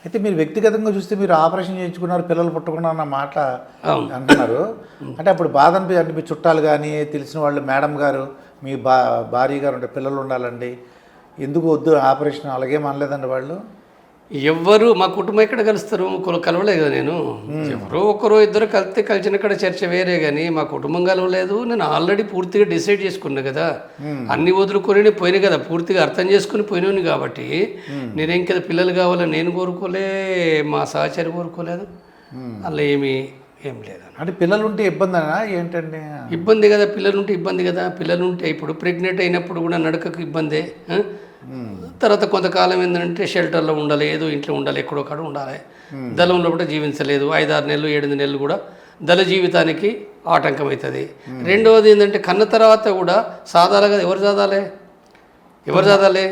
అయితే మీరు వ్యక్తిగతంగా చూస్తే మీరు ఆపరేషన్ చేయించుకున్నారు, పిల్లలు పుట్టకుండా అన్న మాట అంటున్నారు. అంటే అప్పుడు బాధ అంటే మీ చుట్టాలు కానీ తెలిసిన వాళ్ళు, మేడం గారు, మీ భార్య గారు ఉంటే పిల్లలు ఉండాలండి, ఎందుకు వద్దు ఆపరేషన్, అలాగే అనలేదండి వాళ్ళు? ఎవ్వరు మా కుటుంబం ఎక్కడ కలుస్తారు, కలవలేదు కదా నేను. ఎవరో ఒకరో ఇద్దరు కలిసిన కాడ చర్చ వేరే, కానీ మా కుటుంబం కలవలేదు. నేను ఆల్రెడీ పూర్తిగా డిసైడ్ చేసుకున్నా కదా, అన్ని వదులుకొని పోయినా కదా, పూర్తిగా అర్థం చేసుకుని పోయినాను కాబట్టి నేనేం కదా పిల్లలు కావాలని నేను కోరుకోలే, మా సహచరి కోరుకోలేదు, అలా ఏం లేదు. అంటే పిల్లలు ఉంటే ఇబ్బంది అనా ఏంటండి? ఇబ్బంది కదా, పిల్లలు ఉంటే ఇబ్బంది కదా. పిల్లలు ఉంటే ఇప్పుడు ప్రెగ్నెంట్ అయినప్పుడు కూడా నడకకు ఇబ్బందే. తర్వాత కొంతకాలం ఏంటంటే షెల్టర్లో ఉండాలి, ఏదో ఇంట్లో ఉండాలి, ఎక్కడో కాడ ఉండాలి. దళంలో కూడా జీవించలేదు, 5-6 నెలలు 8 నెలలు కూడా దళ జీవితానికి ఆటంకం అవుతుంది. రెండవది ఏంటంటే కన్న తర్వాత కూడా సాధాలి కదా, ఎవరు సాధాలి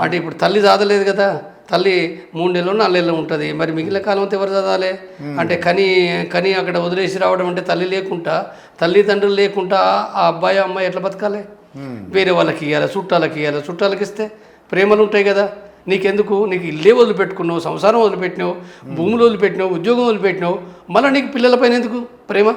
అంటే ఇప్పుడు తల్లి సాధలేదు కదా, తల్లి 3 నెలలు 4 నెలలు ఉంటుంది, మరి మిగిలిన కాలం అంతా ఎవరు చదవాలి? అంటే కని అక్కడ వదిలేసి రావడం అంటే తల్లి లేకుండా, తల్లిదండ్రులు లేకుండా ఆ అబ్బాయి అమ్మాయి ఎట్లా బతకాలి? వేరే వాళ్ళకి ఇవ్వాలి, చుట్టాలకి ఇస్తే ప్రేమలు ఉంటాయి కదా. నీకెందుకు, నీకు ఇల్లే వదిలిపెట్టుకున్నావు, సంసారం వదిలిపెట్టినావు, భూములు వదిలిపెట్టినావు, ఉద్యోగం వదిలిపెట్టినావు, మళ్ళీ నీకు పిల్లలపైన ఎందుకు ప్రేమ?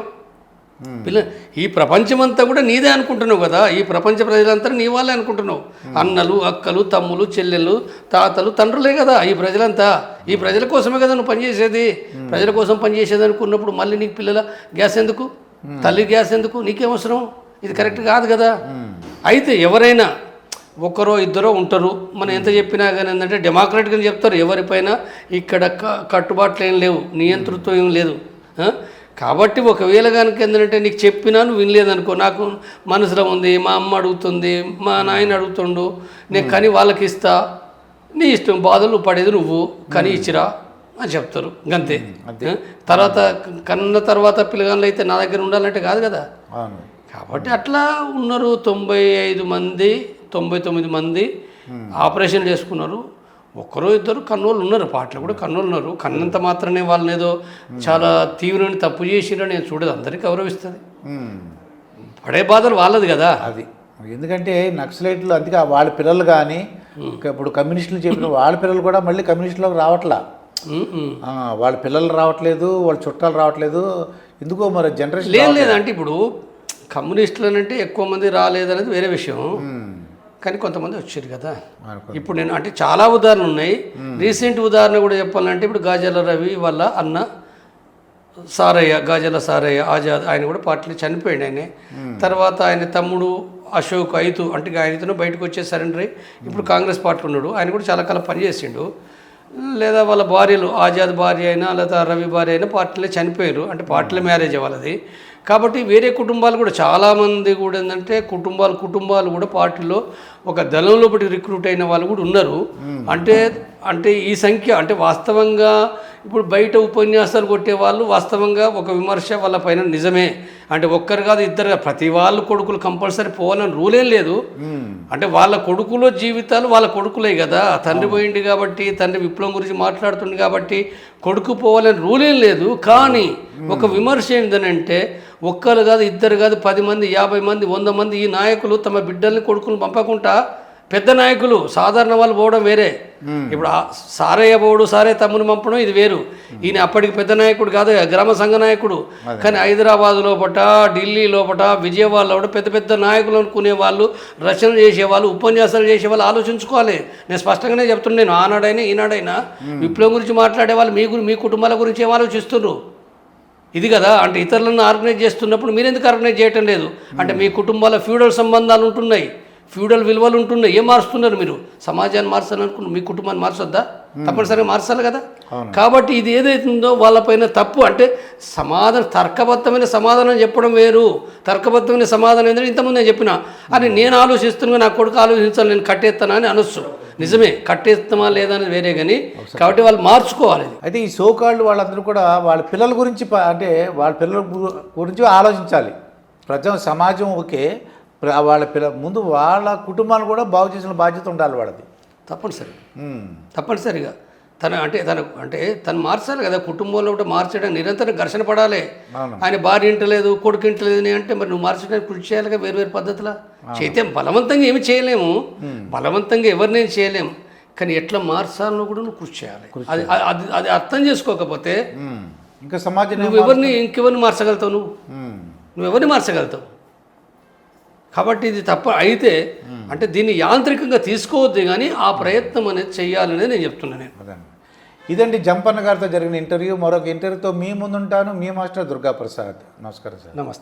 ఈ ప్రపంచమంతా కూడా నీదే అనుకుంటున్నావు కదా, ఈ ప్రపంచ ప్రజలంతా నీ వాళ్ళే అనుకుంటున్నావు. అన్నలు, అక్కలు, తమ్ములు, చెల్లెళ్ళు, తాతలు, తండ్రులే కదా ఈ ప్రజలంతా. ఈ ప్రజల కోసమే కదా నువ్వు పనిచేసేది. ప్రజల కోసం పనిచేసేది అనుకున్నప్పుడు మళ్ళీ నీకు పిల్లల గ్యాస్ ఎందుకు, తల్లి గ్యాస్ ఎందుకు, నీకేం అవసరం? ఇది కరెక్ట్ కాదు కదా. అయితే ఎవరైనా ఒకరో ఇద్దరో ఉంటారు, మనం ఎంత చెప్పినా కానీ ఏంటంటే డెమోక్రాటిక్గా చెప్తారు, ఎవరిపైన ఇక్కడ కట్టుబాట్లు ఏం లేవు, నియంతృత్వం ఏం లేదు. కాబట్టి ఒకవేళ కనుక ఏంటంటే నీకు చెప్పినా నువ్వు వినలేదనుకో, నాకు మనసులో ఉంది, మా అమ్మ అడుగుతుంది, మా నాయన అడుగుతుండు, నేను కని వాళ్ళకి ఇస్తా, నీ ఇష్టం, బాధలు పడేది నువ్వు, కని ఇచ్చిరా అని చెప్తారు, గంతే. తర్వాత కన్న తర్వాత పిల్లగాళ్ళు అయితే నా దగ్గర ఉండాలంటే కాదు కదా. కాబట్టి అట్లా ఉన్నారు 95 మంది 99 మంది ఆపరేషన్ చేసుకున్నారు. ఒక్కరో ఇద్దరు కన్నోళ్ళు ఉన్నారు, పాటలు కూడా కన్నోళ్ళు ఉన్నారు. కన్నంత మాత్రమే వాళ్ళని ఏదో చాలా తీవ్రమైన తప్పు చేసినా నేను చూడదు, అందరికీ గౌరవిస్తుంది. పడే బాధలు వాళ్ళది కదా అది. ఎందుకంటే నక్సలైట్లు అందుకే వాళ్ళ పిల్లలు కానీ ఇప్పుడు కమ్యూనిస్టులు చెప్పిన వాళ్ళ పిల్లలు కూడా మళ్ళీ కమ్యూనిస్టులోకి రావట్లా, వాళ్ళ పిల్లలు రావట్లేదు, వాళ్ళ చుట్టాలు రావట్లేదు, ఎందుకో మరి జనరేషన్ లేదంటే ఇప్పుడు కమ్యూనిస్టులు అంటే ఎక్కువ మంది రాలేదనేది వేరే విషయం, కానీ కొంతమంది వచ్చారు కదా. ఇప్పుడు నేను అంటే చాలా ఉదాహరణలు ఉన్నాయి. రీసెంట్ ఉదాహరణ కూడా చెప్పాలంటే ఇప్పుడు గాజల రవి వాళ్ళ అన్న సారయ్య, గాజల సారయ్య ఆజాద్, ఆయన కూడా పార్టీలో చనిపోయాడు. ఆయన తర్వాత ఆయన తమ్ముడు అశోక్ ఐతు అంటే ఆయనతో బయటకు వచ్చే సరెండర్ అయ్యి ఇప్పుడు కాంగ్రెస్ పార్టీలో ఉన్నాడు. ఆయన కూడా చాలా కాలం పనిచేసిండు. లేదా వాళ్ళ భార్యలు, ఆజాద్ భార్య అయినా లేదా రవి భార్య అయినా పార్టీలో చనిపోయారు, అంటే పార్టీలో మ్యారేజ్ వాళ్ళది. కాబట్టి వేరే కుటుంబాలు కూడా చాలామంది కూడా ఏంటంటే కుటుంబాలు కూడా పార్టీలో ఒక దళంలో బట్టి రిక్రూట్ అయిన వాళ్ళు కూడా ఉన్నారు. అంటే ఈ సంఖ్య అంటే వాస్తవంగా ఇప్పుడు బయట ఉపన్యాసాలు కొట్టే వాళ్ళు వాస్తవంగా ఒక విమర్శ వాళ్ళ పైన నిజమే. అంటే ఒక్కరు కాదు, ఇద్దరు, ప్రతి వాళ్ళు కొడుకులు కంపల్సరీ పోవాలని రూలేం లేదు. అంటే వాళ్ళ కొడుకుల జీవితాలు వాళ్ళ కొడుకులే కదా. తండ్రి పోయింది కాబట్టి, తండ్రి విప్లవం గురించి మాట్లాడుతుంది కాబట్టి కొడుకు పోవాలని రూలేం లేదు. కానీ ఒక విమర్శ ఏంటంటే ఒక్కరు కాదు, ఇద్దరు కాదు, 10 మంది, 50 మంది, 100 మంది ఈ నాయకులు తమ బిడ్డల్ని కొడుకులు పంపకుండా పెద్ద నాయకులు సాధారణ వాళ్ళు పోవడం వేరే. ఇప్పుడు సారయ్య పోవడు, సారయ్య తమ్ముని పంపడం ఇది వేరు. ఈయన అప్పటికి పెద్ద నాయకుడు కాదు, గ్రామ సంఘ నాయకుడు. కానీ హైదరాబాద్ లోపట, ఢిల్లీ లోపట, విజయవాడలో కూడా పెద్ద పెద్ద నాయకులు అనుకునే వాళ్ళు, రచనలు చేసేవాళ్ళు, ఉపన్యాసాలు చేసేవాళ్ళు ఆలోచించుకోవాలి. నేను స్పష్టంగానే చెప్తున్నాను, ఆనాడైనా ఈనాడైనా విప్లవం గురించి మాట్లాడే వాళ్ళు మీ కుటుంబాల గురించి ఏం ఆలోచిస్తున్నారు? ఇది కదా. అంటే ఇతరులను ఆర్గనైజ్ చేస్తున్నప్పుడు మీరు ఎందుకు ఆర్గనైజ్ చేయటం లేదు? అంటే మీ కుటుంబాల ఫ్యూడల్ సంబంధాలు ఉంటున్నాయి, ఫ్యూడల్ విలువలు ఉంటున్నాయి, ఏం మారుస్తున్నారు మీరు? సమాజాన్ని మార్చాలనుకున్న మీ కుటుంబాన్ని మార్చొద్దా? తప్పనిసరిగా మార్చాలి కదా. కాబట్టి ఇది ఏదైతుందో వాళ్ళపైన తప్పు. అంటే తర్కబద్ధమైన సమాధానం చెప్పడం వేరు. తర్కబద్ధమైన సమాధానం ఏంటంటే ఇంతకుముందు నేను చెప్పిన అని నేను ఆలోచిస్తున్నా, నా కొడుకు ఆలోచించాలి, నేను కట్టేస్తానా అని అనొచ్చు. నిజమే, కట్టేస్తామా లేదా అనేది వేరే, కానీ కాబట్టి వాళ్ళు మార్చుకోవాలి. అయితే ఈ సోకాళ్ళు వాళ్ళందరూ కూడా వాళ్ళ పిల్లల గురించి అంటే వాళ్ళ పిల్లల గురించి ఆలోచించాలి. సమాజం ఓకే, వాళ్ళ ముందు వాళ్ళ కుటుంబాన్ని కూడా బాగు చేసిన బాధ్యత ఉండాలి వాళ్ళది. తప్పనిసరిగా తను మార్చాలి కదా. కుటుంబంలో కూడా మార్చడం, నిరంతరం ఘర్షణ పడాలి. ఆయన భార్య ఇంటలేదు, కొడుకు ఇంటలేదు అంటే మరి నువ్వు మార్చడానికి కృషి చేయాలి కదా, వేరు పద్ధతిలో చేతే బలవంతంగా ఏమి చేయలేము, బలవంతంగా ఎవరినేం చేయలేము. కానీ ఎట్లా మార్చాలో కూడా నువ్వు కృషి చేయాలి. అది అది అది అర్థం చేసుకోకపోతే ఇంకా సమాజం ఇంకెవరిని మార్చగలుగుతావు నువ్వెవరిని మార్చగలుగుతావు. కాబట్టి ఇది తప్ప అయితే అంటే దీన్ని యాంత్రికంగా తీసుకోవద్దు, కానీ ఆ ప్రయత్నం అనేది చెయ్యాలనేది నేను చెప్తున్నాను. ఇదండి జంపన్న గారితో జరిగిన ఇంటర్వ్యూ. మరొక ఇంటర్వ్యూతో మీ ముందుంటాను. మీ మాస్టర్ దుర్గా ప్రసాద్. నమస్కారం సార్. నమస్తే.